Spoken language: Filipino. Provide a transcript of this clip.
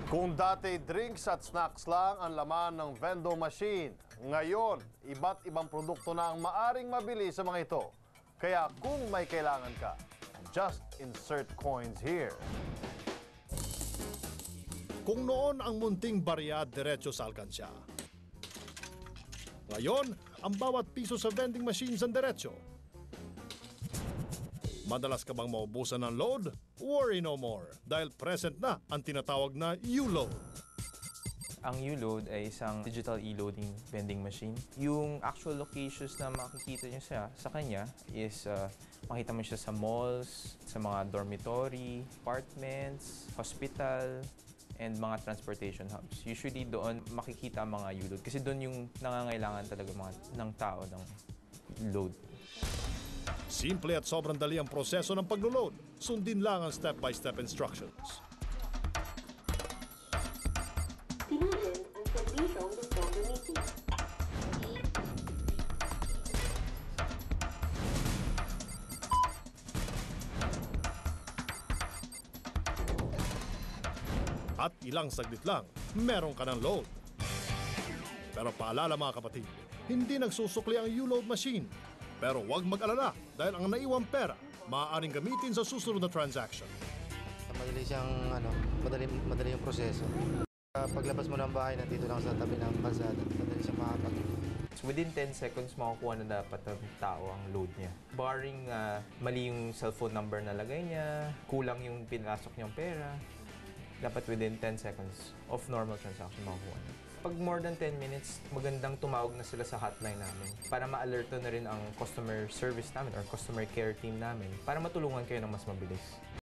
Kung dati drinks at snacks lang ang laman ng vending machine, ngayon, iba't ibang produkto na ang maaring mabili sa mga ito. Kaya kung may kailangan ka, just insert coins here. Kung noon ang munting barya diretso sa alkansya, ngayon, ang bawat piso sa vending machines ang diretso. Madalas ka bang maubusan ng load? Worry no more dahil present na ang tinatawag na U-Load. Ang U-Load ay isang digital e-loading vending machine. Yung actual locations na makikita nyo sa kanya is makita mo siya sa malls, sa mga dormitory, apartments, hospital, and mga transportation hubs. Usually doon makikita ang mga U-Load kasi doon yung nangangailangan talaga ng tao ng load. Simple at sobrang dali ang proseso ng paglo-load. Sundin lang ang step-by-step instructions. Piliin ang serbisyong gusto gamitin. At ilang saglit lang, meron ka ng load. Pero paalala mga kapatid, hindi nagsusukli ang U-Load machine. Pero huwag mag-alala dahil ang naiwang pera maaaring gamitin sa susunod na transaction. Madali siyang madali yung proseso. Paglabas mo ng bahay, nandito lang sa tabi ng kalsada, madali siyang makakapag. Within 10 seconds, makukuha na dapat ng tao ang load niya. Barring mali yung cellphone number na lagay niya, kulang yung pinasok niyang pera, dapat within 10 seconds of normal transaction makukuha niya. Pag more than 10 minutes, magandang tumawag na sila sa hotline namin para ma-alerto na rin ang customer service namin or customer care team namin para matulungan kayo ng mas mabilis.